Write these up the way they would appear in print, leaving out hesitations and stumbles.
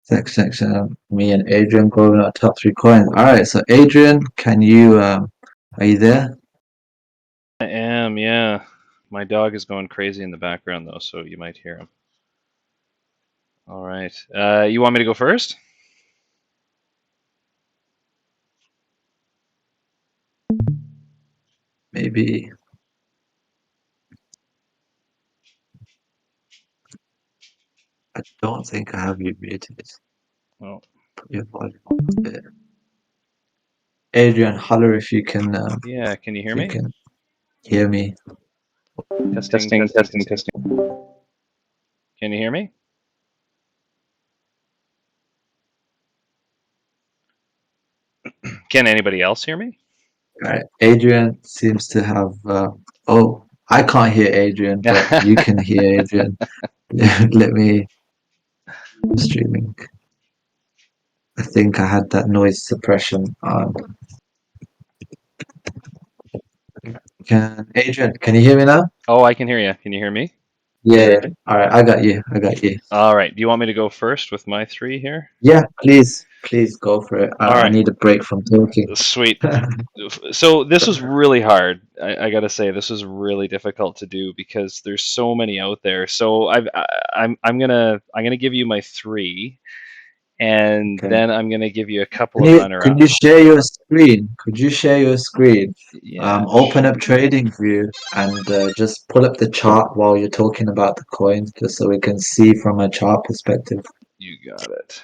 Section. Me and Adrian going our top three coins. All right. So Adrian, can you? Are you there? I am, yeah. My dog is going crazy in the background, though, so you might hear him. All right. You want me to go first? Maybe. I don't think I have you muted. Oh, Put your volume up a bit. Adrian, holler if you can. yeah. Can you hear If you me? can hear me. Testing, testing, testing. Can you hear me? Can anybody else hear me? All right. Adrian seems to have. Oh, I can't hear Adrian, but you can hear Adrian. Let me streaming. I think I had that noise suppression on. Can Adrian? Can you hear me now? Oh, I can hear you. Can you hear me? Yeah. Yeah. All right. I got you. I got you. All right. Do you want me to go first with my three here? Yeah. Please go for it. All I right. need a break from talking. Sweet. So this was really hard. I gotta say, this was really difficult to do because there's so many out there. So I'm gonna give you my three, and Okay. then I'm gonna give you a couple of Could you runner-ups. share your screen? Could you share your screen? Yeah, Open up Trading View and just pull up the chart while you're talking about the coins, just so we can see from a chart perspective. you got it.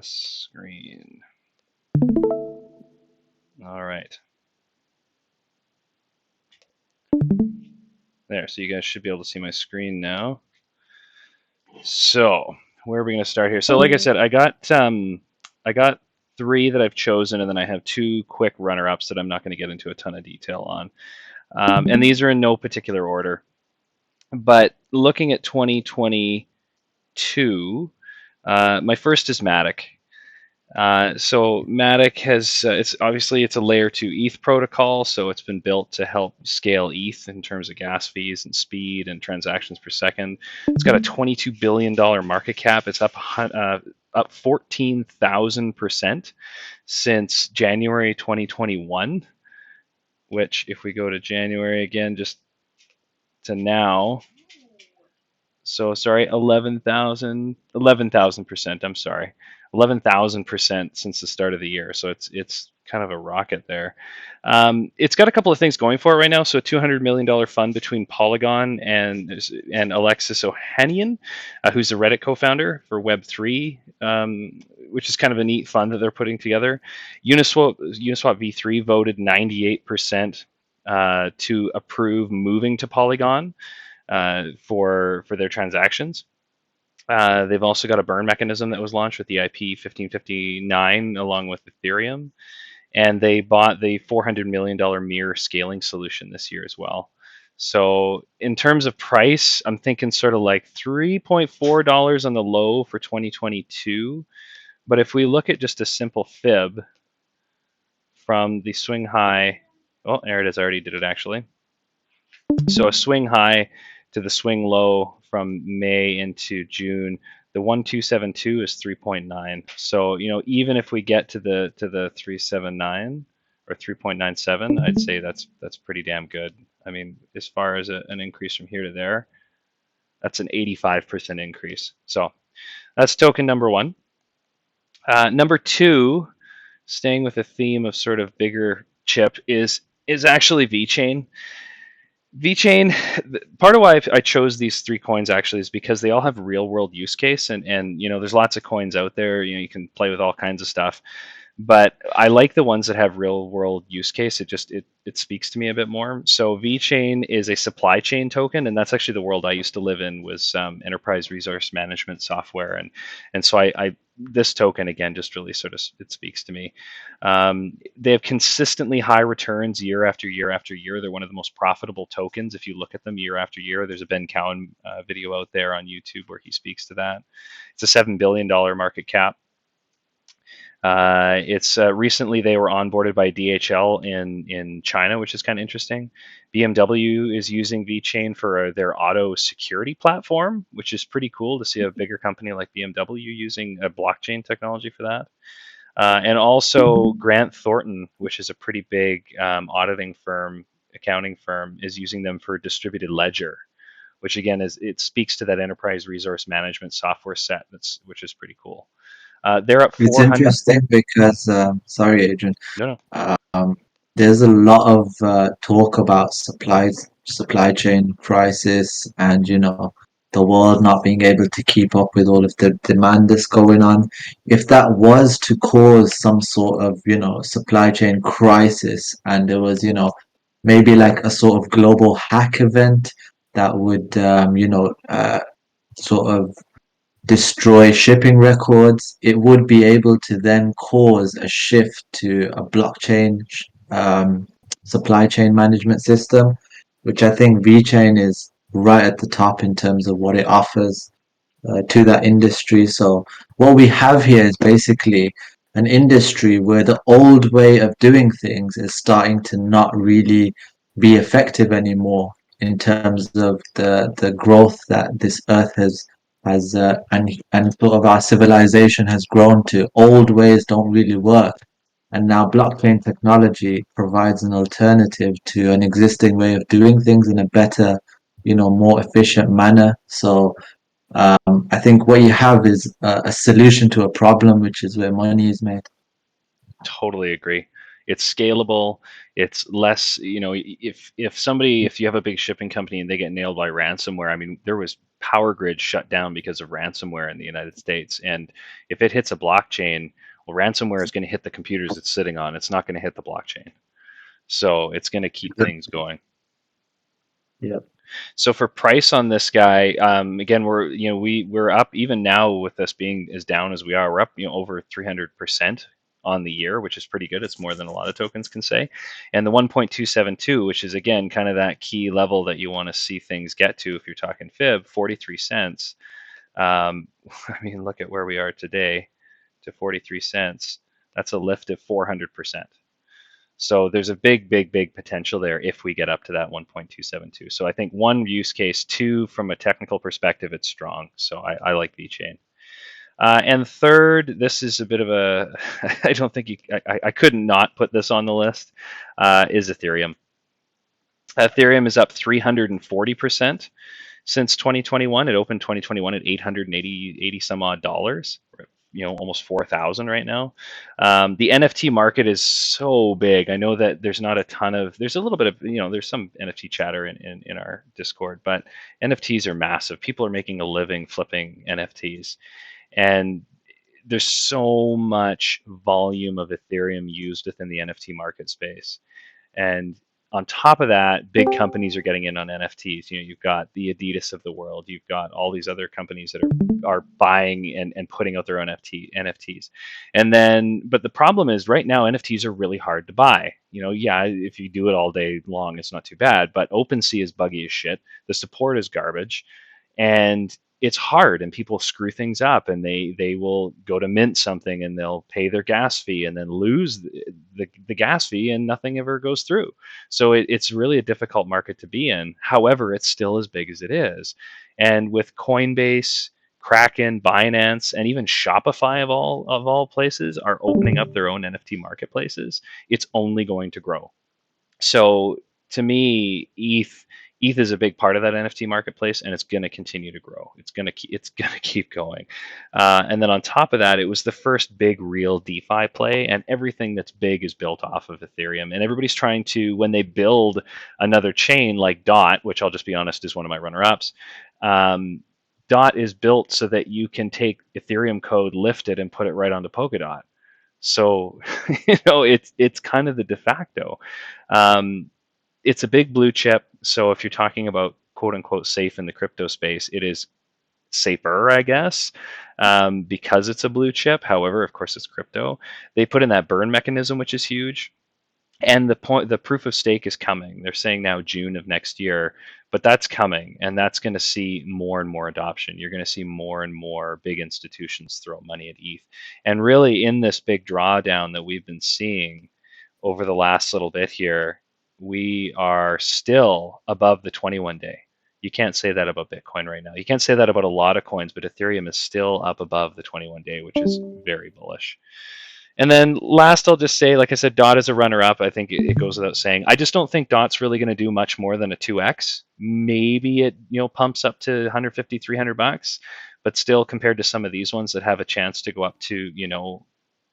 Screen. All right. There, so you guys should be able to see my screen now. So, where are we going to start here? So, like I said, I got three that I've chosen, and then I have two quick runner-ups that I'm not going to get into a ton of detail on. And these are in no particular order. But looking at 2022, my first is Matic. So Matic has it's a layer 2 ETH protocol, so it's been built to help scale ETH in terms of gas fees and speed and transactions per second. It's got a $22 billion market cap. It's up 14,000% since January 2021. Which, if we go to January again, just to now, so sorry, 11,000%. I'm sorry, 11,000% since the start of the year. So it's kind of a rocket there. It's got a couple of things going for it right now. So a $200 million fund between Polygon and Alexis Ohanian, who's the Reddit co-founder for Web3, which is kind of a neat fund that they're putting together. Uniswap V3 voted 98% to approve moving to Polygon for their transactions. They've also got a burn mechanism that was launched with the IP 1559 along with Ethereum, and they bought the $400 million Mirror scaling solution this year as well. So in terms of price, I'm thinking sort of like $3.4 on the low for 2022. But if we look at just a simple fib from the swing high, oh, there it is. I already did it actually. So a swing high to the swing low from May into June, the 1272 is 3.9. So, even if we get to the 379 or 3.97, I'd say that's pretty damn good. I mean, as far as an increase from here to there, that's an 85% increase. So that's token number one. Number two, staying with the theme of sort of bigger chip, is actually VeChain. VeChain, part of why I chose these three coins actually is because they all have real world use case, and there's lots of coins out there. You can play with all kinds of stuff, but I like the ones that have real world use case. It speaks to me a bit more. So VeChain is a supply chain token, and that's actually the world I used to live in, was enterprise resource management software, and so I this token again just really sort of, it speaks to me. They have consistently high returns year after year after year. They're one of the most profitable tokens if you look at them year after year. There's a Ben Cowan video out there on YouTube where he speaks to that. It's a $7 billion market cap. It's recently they were onboarded by DHL in China, which is kind of interesting. BMW is using VeChain for their auto security platform, which is pretty cool to see a bigger company like BMW using a blockchain technology for that. And also Grant Thornton, which is a pretty big auditing firm, accounting firm, is using them for distributed ledger, which again is it speaks to that enterprise resource management software set. Which is pretty cool. They're up It's 400. interesting because, sorry, Adrian, No, no, um, there's a lot of talk about supply chain crisis, and the world not being able to keep up with all of the demand that's going on. If that was to cause some sort of supply chain crisis, and there was maybe like a sort of global hack event that would sort of destroy shipping records, it would be able to then cause a shift to a blockchain um, supply chain management system, which I think VeChain is right at the top in terms of what it offers to that industry. So what we have here is basically an industry where the old way of doing things is starting to not really be effective anymore in terms of the growth that this earth has and sort of our civilization has grown to. Old ways don't really work. And now blockchain technology provides an alternative to an existing way of doing things in a better, more efficient manner. So I think what you have is a solution to a problem, which is where money is made. totally agree. It's scalable. It's less, if you have a big shipping company and they get nailed by ransomware, I mean, there was power grid shut down because of ransomware in the United States. And if it hits a blockchain, well, ransomware is going to hit the computers it's sitting on. It's not going to hit the blockchain. So it's going to keep things going. Yeah. So for price on this guy, again, we're up even now with this being as down as we are. We're up over 300% on the year, which is pretty good. It's more than a lot of tokens can say. And the 1.272, which is again kind of that key level that you want to see things get to if you're talking fib, 43 cents. I mean, look at where we are today to 43 cents. That's a lift of 400%. So there's a big, big, big potential there if we get up to that 1.272. So I think one use case, two from a technical perspective, it's strong. So I like VeChain. And third, this is a bit of a, I don't think I could not put this on the list, is Ethereum. Ethereum is up 340% since 2021. It opened 2021 at 880 some odd dollars. Almost 4,000 right now. The NFT market is so big. I know that there's not a ton of. There's a little bit of there's some NFT chatter in our Discord, but NFTs are massive. People are making a living flipping NFTs, and there's so much volume of Ethereum used within the NFT market space. And on top of that, big companies are getting in on NFTs. You've got the Adidas of the world. You've got all these other companies that are buying and putting out their own NFTs. And then, but the problem is right now NFTs are really hard to buy. Yeah, if you do it all day long, it's not too bad. But OpenSea is buggy as shit. The support is garbage, and it's hard, and people screw things up, and they will go to mint something and they'll pay their gas fee and then lose the gas fee, and nothing ever goes through. So it's really a difficult market to be in. However, it's still as big as it is, and with Coinbase, Kraken, Binance, and even Shopify of all places are opening up their own NFT marketplaces, it's only going to grow. So to me, ETH is a big part of that NFT marketplace, and it's going to continue to grow. It's going to keep going. And then on top of that, it was the first big real DeFi play, and everything that's big is built off of Ethereum. And everybody's trying to, when they build another chain like Dot, which I'll just be honest is one of my runner-ups. Um, Dot is built so that you can take Ethereum code, lift it, and put it right onto Polkadot. So it's kind of the de facto. Um, it's a big blue chip. So if you're talking about quote unquote safe in the crypto space, it is safer, I guess, because it's a blue chip. However, of course, it's crypto. They put in that burn mechanism, which is huge. And the proof of stake is coming. They're saying now June of next year, but that's coming, and that's going to see more and more adoption. You're going to see more and more big institutions throw money at ETH. And really, in this big drawdown that we've been seeing over the last little bit here, we are still above the 21 day. You can't say that about Bitcoin right now. You can't say that about a lot of coins, but Ethereum is still up above the 21 day, which is very bullish. And then last, I'll just say, like I said, Dot is a runner-up. I think it goes without saying. I just don't think Dot's really going to do much more than a 2x. Maybe it pumps up to 150, $300, but still, compared to some of these ones that have a chance to go up to,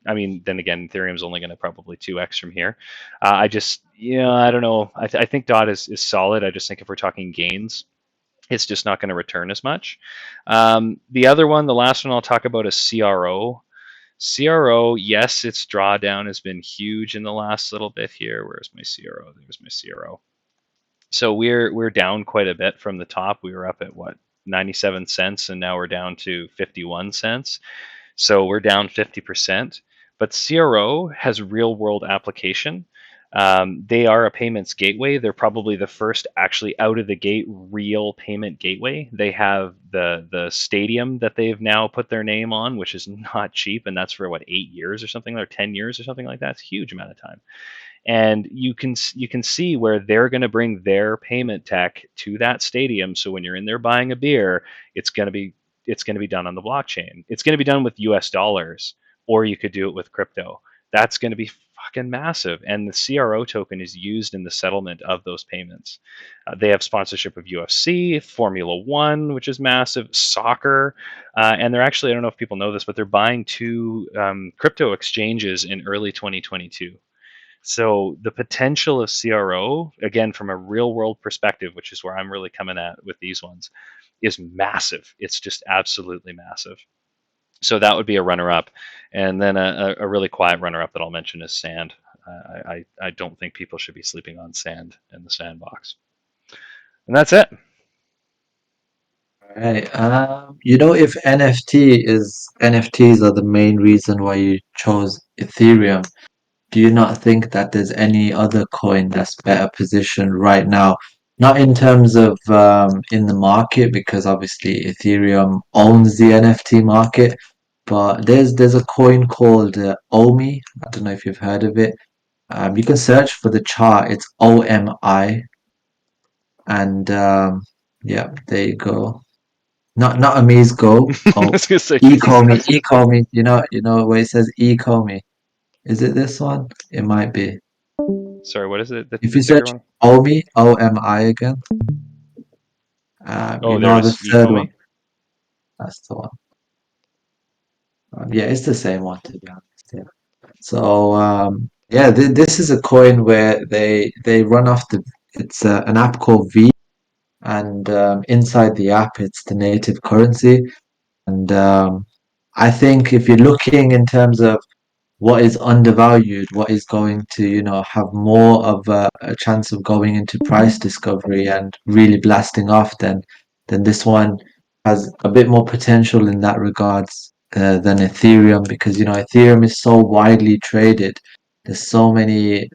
I mean, then again, Ethereum's only going to probably 2x from here. I just, I don't know. I think Dot is solid. I just think if we're talking gains, it's just not going to return as much. The other one, the last one I'll talk about is CRO. CRO, yes, its drawdown has been huge in the last little bit here. Where's my CRO? There's my CRO. So we're down quite a bit from the top. We were up at what, 97 cents, and now we're down to 51 cents. So we're down 50%. But CRO has real world application. They are a payments gateway. They're probably the first actually out of the gate real payment gateway. They have the stadium that they've now put their name on, which is not cheap, and that's for what, 8 years or something, or 10 years or something like that. It's a huge amount of time. And you can see where they're going to bring their payment tech to that stadium. So when you're in there buying a beer, it's going to be done on the blockchain. It's going to be done with US dollars, or you could do it with crypto. That's going to be fucking massive. And the CRO token is used in the settlement of those payments. They have sponsorship of UFC, Formula One, which is massive, soccer, and they're actually, I don't know if people know this, but they're buying two crypto exchanges in early 2022. So the potential of CRO, again, from a real world perspective, which is where I'm really coming at with these ones, is massive. It's just absolutely massive. So that would be a runner up. And then a really quiet runner up that I'll mention is Sand. I don't think people should be sleeping on Sand in the sandbox. And that's it. Right. If NFTs are the main reason why you chose Ethereum, do you not think that there's any other coin that's better positioned right now? Not in terms of in the market, because obviously Ethereum owns the NFT market, but there's a coin called OMI. I don't know if you've heard of it. You can search for the chart. It's OMI, and yeah, there you go. Not Amaze Go. I Oh, was going to say, Ecomi, Ecomi. You know where it says Ecomi. Is it this one? It might be. sorry, what is it? The, If the you ticker search one? OMI, OMI again, Oh, there it the is. third one. Ecomi. That's the one. Yeah, it's the same one to be honest. Yeah. So yeah, this is a coin where they run off the. It's an app called V, and inside the app, it's the native currency. And I think if you're looking in terms of what is undervalued, what is going to, have more of a chance of going into price discovery and really blasting off, then this one has a bit more potential in that regards than Ethereum, because Ethereum is so widely traded. There's so many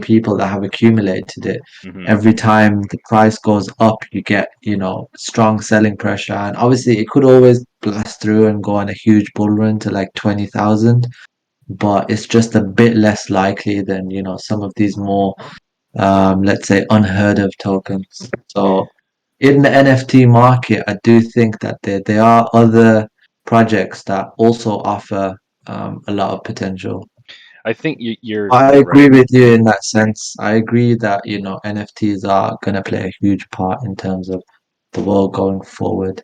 people that have accumulated it. Mm-hmm. Every time the price goes up, you get, strong selling pressure, and obviously it could always blast through and go on a huge bull run to like 20,000, but it's just a bit less likely than some of these more let's say unheard of tokens. So in the NFT market, I do think that there are other projects that also offer a lot of potential. I think you're I you're agree right. with you in that sense. I agree that NFTs are going to play a huge part in terms of the world going forward.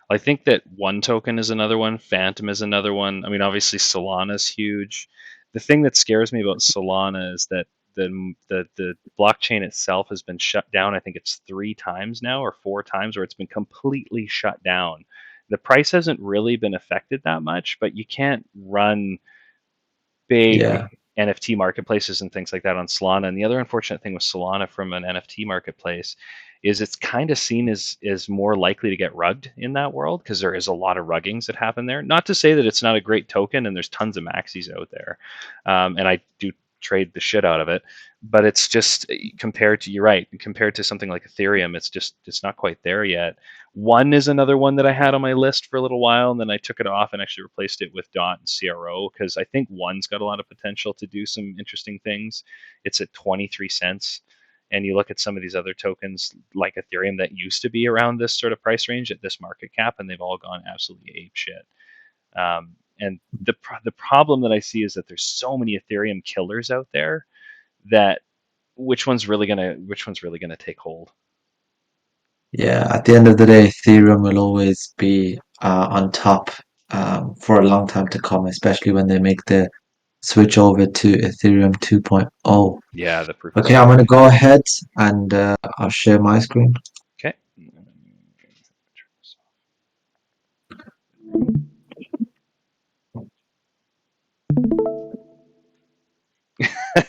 I think that one token is another one. Phantom is another one. I mean, obviously Solana's huge. The thing that scares me about Solana is that the blockchain itself has been shut down. I think it's 3 times now or 4 times where it's been completely shut down. The price hasn't really been affected that much, but you can't run Yeah, big NFT marketplaces and things like that on Solana. And the other unfortunate thing with Solana from an NFT marketplace is it's kind of seen as more likely to get rugged in that world because there is a lot of ruggings that happen there. Not to say that it's not a great token and there's tons of maxis out there, and I do trade the shit out of it. But it's just compared to, you're right, compared to something like Ethereum, it's not quite there yet. One is another one that I had on my list for a little while, and then I took it off and actually replaced it with DOT and CRO because I think one's got a lot of potential to do some interesting things. It's at 23 cents. And you look at some of these other tokens like Ethereum that used to be around this sort of price range at this market cap, and they've all gone absolutely ape shit. And the problem that I see is that there's so many Ethereum killers out there that which one's really gonna take hold? Yeah, at the end of the day, Ethereum will always be on top for a long time to come, especially when they make the switch over to Ethereum 2.0. Yeah, the proof of Okay, I'm stake. going to go ahead and I'll share my screen. Okay.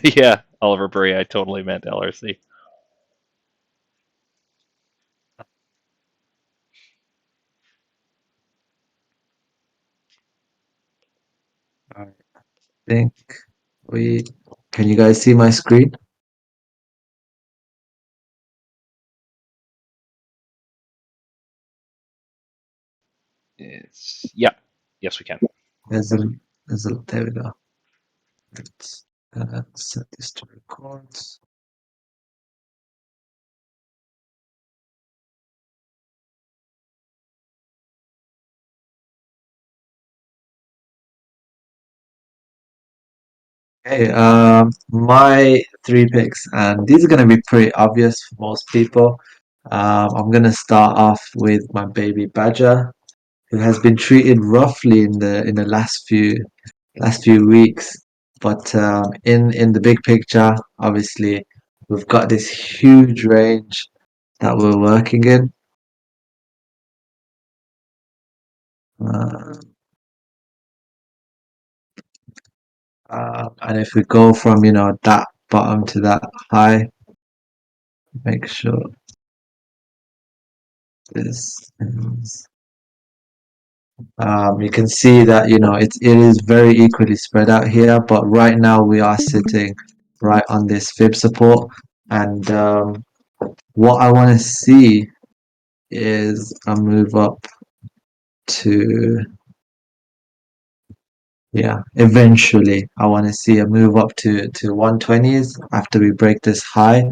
Yeah, Oliver Burry. I totally meant LRC. I think we can you guys see my screen? It's yeah. Yes, we can. There we go. Let's set this to record. Hey, my three picks, and these are going to be pretty obvious for most people. I'm going to start off with my baby Badger, who has been treated roughly in the last few weeks. But in the big picture, obviously, we've got this huge range that we're working in. Uh, and if we go from, that bottom to that high, make sure this is, you can see that, it is very equally spread out here, but right now we are sitting right on this fib support. And what I want to see is a move up to, yeah, eventually I want to see a move up to 120s after we break this high.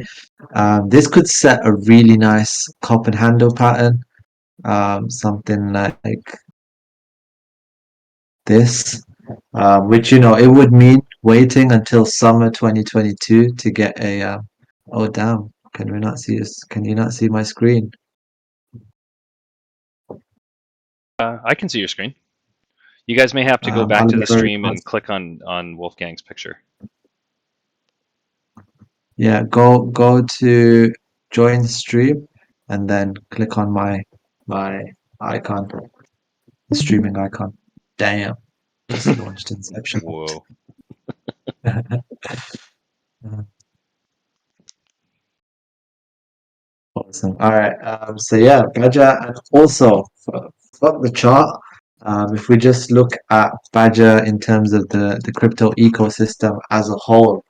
This could set a really nice cup and handle pattern, something like this, which, it would mean waiting until summer 2022 to get a, oh damn, can we not see this? Can you not see my screen? I can see your screen. You guys may have to go back to the Oliver, stream and click on Wolfgang's picture. yeah, go to join stream and then click on my icon, the streaming icon. Damn, just launched Inception. Whoa. Awesome. All right. So yeah, Badger, and also fuck the chart. If we just look at Badger in terms of the crypto ecosystem as a whole,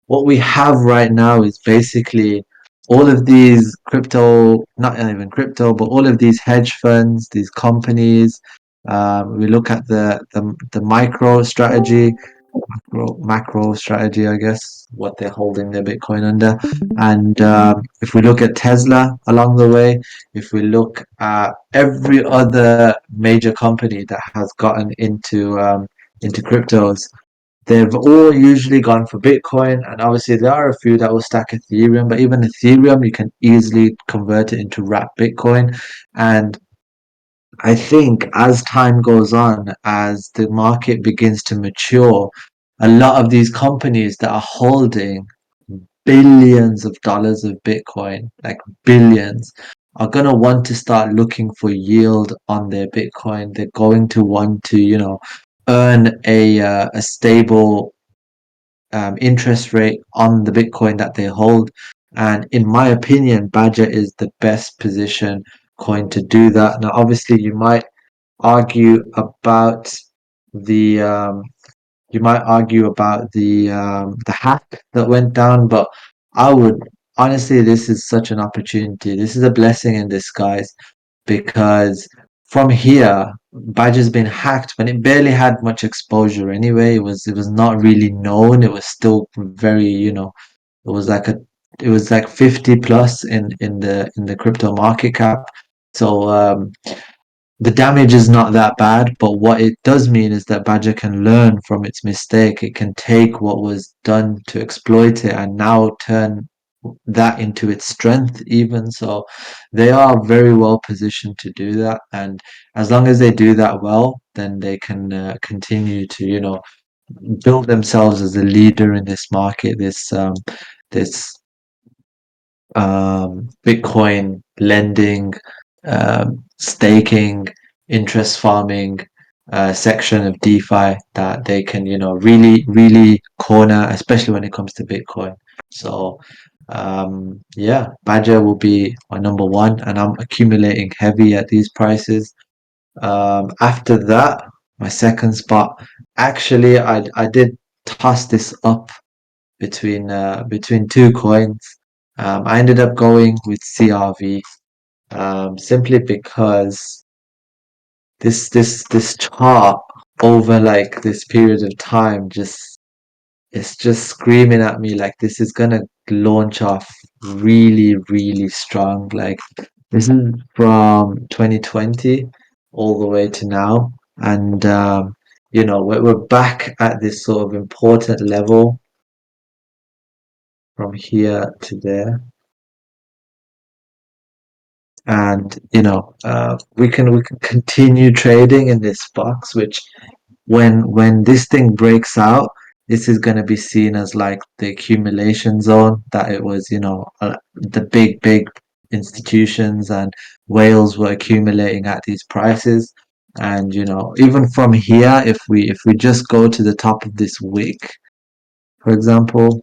what we have right now is basically all of these crypto, not even crypto, but all of these hedge funds, these companies. We look at the micro strategy, macro strategy, I guess, what they're holding their Bitcoin under. And if we look at Tesla along the way, if we look at every other major company that has gotten into cryptos, they've all usually gone for Bitcoin, and obviously there are a few that will stack Ethereum, but even Ethereum, you can easily convert it into wrap Bitcoin. And I think as time goes on, as the market begins to mature, a lot of these companies that are holding billions of dollars of Bitcoin, like billions, are going to want to start looking for yield on their Bitcoin. They're going to want to, earn a stable interest rate on the Bitcoin that they hold. And in my opinion, Badger is the best position coin to do that. Now, obviously, you might argue about the you might argue about the hack that went down, but I would honestly, this is such an opportunity. This is a blessing in disguise because from here, Badger's been hacked when it barely had much exposure anyway. It was not really known. It was still very, it was like a it was like 50 plus in the crypto market cap. So the damage is not that bad, but what it does mean is that Badger can learn from its mistake. It can take what was done to exploit it and now turn that into its strength even. So they are very well positioned to do that. And as long as they do that well, then they can continue to, build themselves as a leader in this market, this Bitcoin lending, staking, interest farming section of DeFi that they can, really, really corner, especially when it comes to Bitcoin. So, yeah, Badger will be my number one, and I'm accumulating heavy at these prices. After that, my second spot, actually, I did toss this up between two coins. I ended up going with CRV simply because this chart over like this period of time just it's just screaming at me like this is gonna launch off really, really strong. Like this is from 2020 all the way to now, and we're back at this sort of important level from here to there. And we can continue trading in this box, which when this thing breaks out, this is going to be seen as like the accumulation zone that it was, the big institutions and whales were accumulating at these prices. And even from here, if we just go to the top of this wick, for example,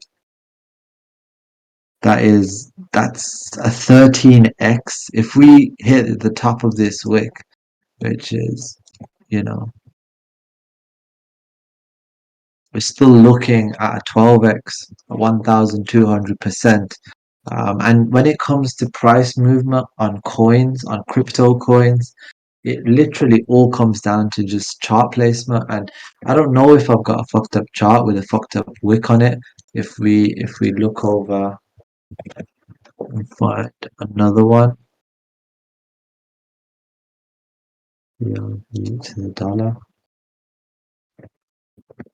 that's a 13x. If we hit the top of this wick, which is, you know, we're still looking at a 12x, 1,200%. And when it comes to price movement on coins, on crypto coins, it literally all comes down to just chart placement. And I don't know if I've got a fucked up chart with a fucked up wick on it. If we look over and find another one, to the dollar.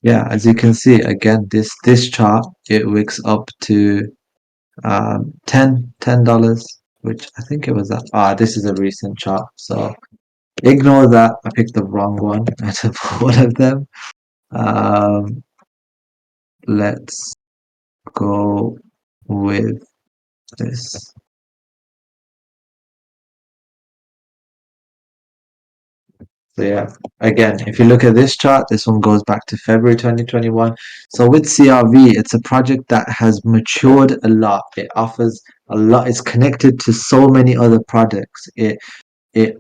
Yeah, as you can see, again, this chart it wicks up to $10, which I think it was that. This is a recent chart, so ignore that. I picked the wrong one out of all of them. Um, let's go with this. So yeah, again, if you look at this chart, this one goes back to February 2021. So with CRV, it's a project that has matured a lot. It offers a lot. It's connected to so many other products. It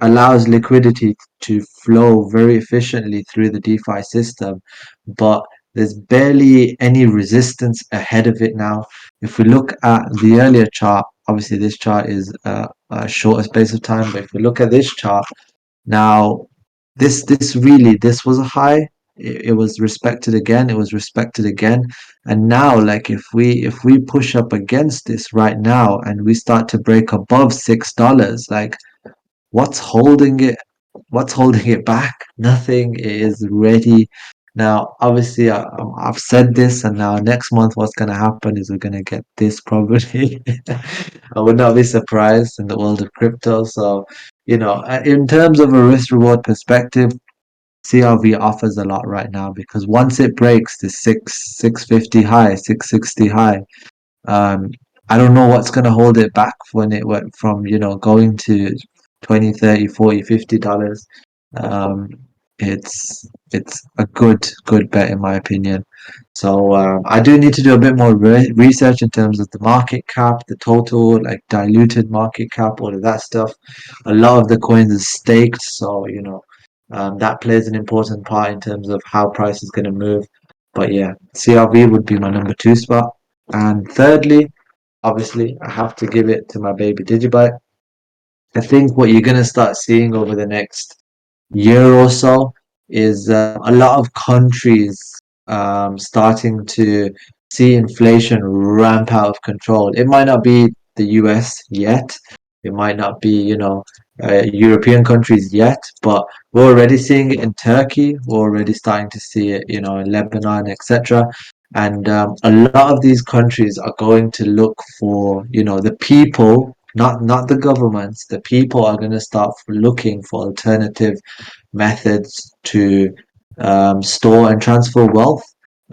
allows liquidity to flow very efficiently through the DeFi system, but there's barely any resistance ahead of it now. If we look at the earlier chart, obviously this chart is a shorter space of time, but if we look at this chart, now, this was a high. It was respected again. It was respected again. And now, like if we push up against this right now and we start to break above $6, like what's holding it? What's holding it back? Nothing is ready. Now, obviously, I've said this, and now next month, what's going to happen is we're going to get this probably. I would not be surprised in the world of crypto. So, in terms of a risk reward perspective, CRV offers a lot right now because once it breaks the 650 high, 660 high, um, I don't know what's going to hold it back when it went from, going to 20, 30, 40, $50. Um, it's a good bet in my opinion. So I do need to do a bit more research in terms of the market cap, the total like diluted market cap, all of that stuff. A lot of the coins is staked, so that plays an important part in terms of how price is going to move. But yeah, CRV would be my number two spot. And thirdly, obviously, I have to give it to my baby Digibyte. I think what you're going to start seeing over the next year or so is a lot of countries starting to see inflation ramp out of control. It might not be the US yet. It might not be, European countries yet, but we're already seeing it in Turkey. We're already starting to see it, in Lebanon, etc. And a lot of these countries are going to look for, the people, not the governments. The people are going to start looking for alternative methods to store and transfer wealth.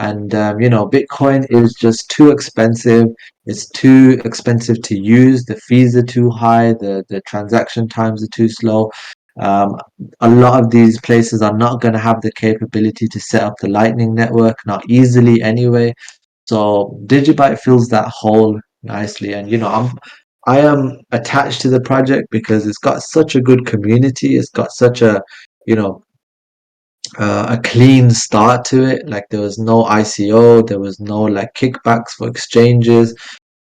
And Bitcoin is just too expensive. It's too expensive to use. The fees are too high. The transaction times are too slow. Um, a lot of these places are not going to have the capability to set up the Lightning Network, not easily anyway. So Digibyte fills that hole nicely, and I am attached to the project because it's got such a good community. It's got such you know a clean start to it. Like there was no ICO, there was no like kickbacks for exchanges.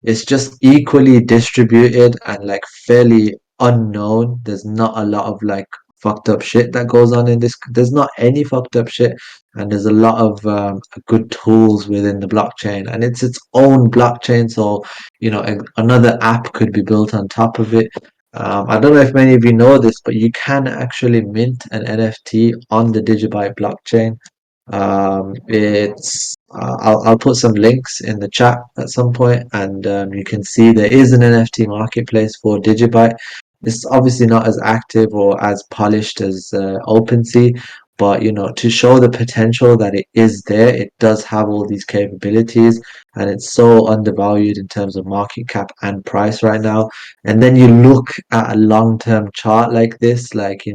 It's just equally distributed and like fairly unknown. There's not a lot of like fucked up shit that goes on in this. There's not any fucked up shit, and there's a lot of good tools within the blockchain, and it's its own blockchain. So another app could be built on top of it. I don't know if many of you know this, but you can actually mint an NFT on the Digibyte blockchain. It's I'll put some links in the chat at some point, and you can see there is an NFT marketplace for Digibyte. It's obviously not as active or as polished as OpenSea, but to show the potential that it is there, it does have all these capabilities, and it's so undervalued in terms of market cap and price right now. And then you look at a long-term chart like this, like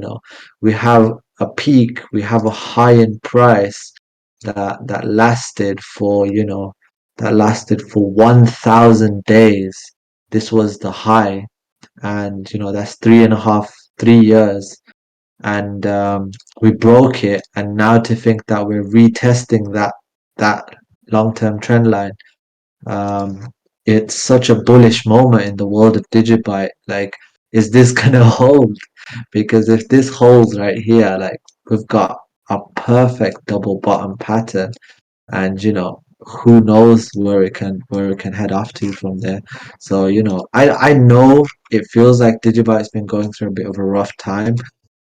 we have a peak, we have a high in price that lasted for 1,000 days. This was the high, and that's 3.5, 3 years, and we broke it. And now to think that we're retesting that long-term trend line, um, it's such a bullish moment in the world of Digibyte. Like, is this gonna hold? Because if this holds right here, like we've got a perfect double bottom pattern, and who knows where it can head off to from there. So I know it feels like Digibyte's been going through a bit of a rough time,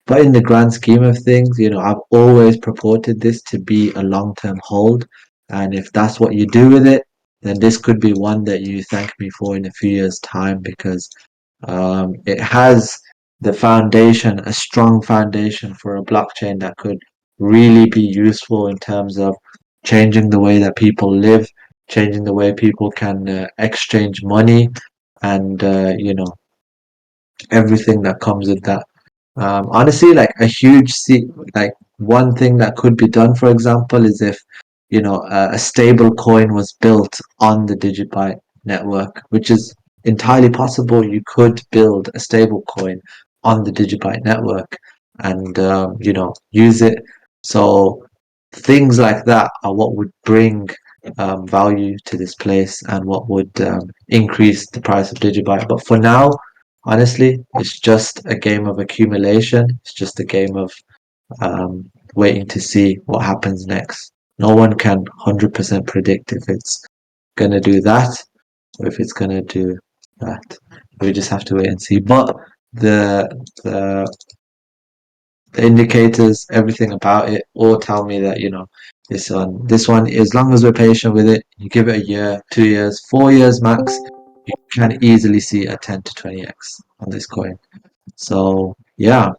but in the grand scheme of things, I've always purported this to be a long-term hold, and if that's what you do with it, then this could be one that you thank me for in a few years time, because it has the foundation, a strong foundation for a blockchain that could really be useful in terms of changing the way that people live, changing the way people can exchange money, and everything that comes with that. Honestly, like like one thing that could be done, for example, is if a stable coin was built on the Digibyte network, which is entirely possible. You could build a stable coin on the Digibyte network and use it. So things like that are what would bring value to this place and what would increase the price of Digibyte. But for now, honestly, it's just a game of accumulation. It's just a game of waiting to see what happens next. No one can 100% predict if it's going to do that or if it's going to do that. We just have to wait and see. But the, the the indicators, everything about it, all tell me that this one, as long as we're patient with it, you give it a year, 2 years, 4 years max, you can easily see a 10 to 20x on this coin. So yeah,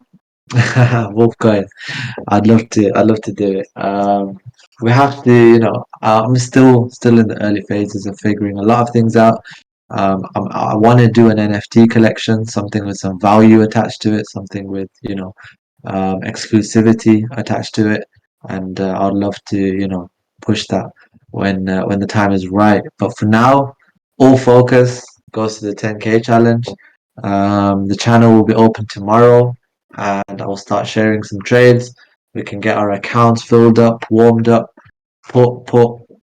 Wolfgang, I'd love to do it. We have to, I'm still in the early phases of figuring a lot of things out. I want to do an NFT collection, something with some value attached to it, something with, exclusivity attached to it, and I'd love to, push that when the time is right. But for now, all focus goes to the 10K challenge. The channel will be open tomorrow, and I'll start sharing some trades. We can get our accounts filled up, warmed up, put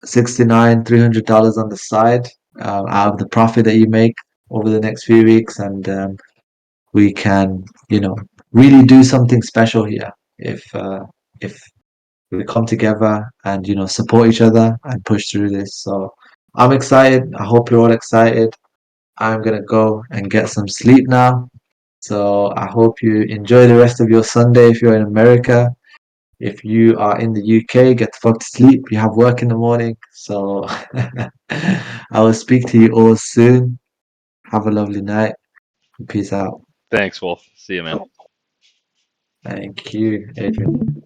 69, $300 on the side out of the profit that you make over the next few weeks, and we can, really do something special here if we come together and support each other and push through this. So I'm excited. I hope you're all excited. I'm gonna go and get some sleep now. So I hope you enjoy the rest of your Sunday if you're in America. If you are in the UK, get the fuck to sleep. You have work in the morning. So I will speak to you all soon. Have a lovely night. Peace out. Thanks, Wolf. See you, man. Thank you, Adrian.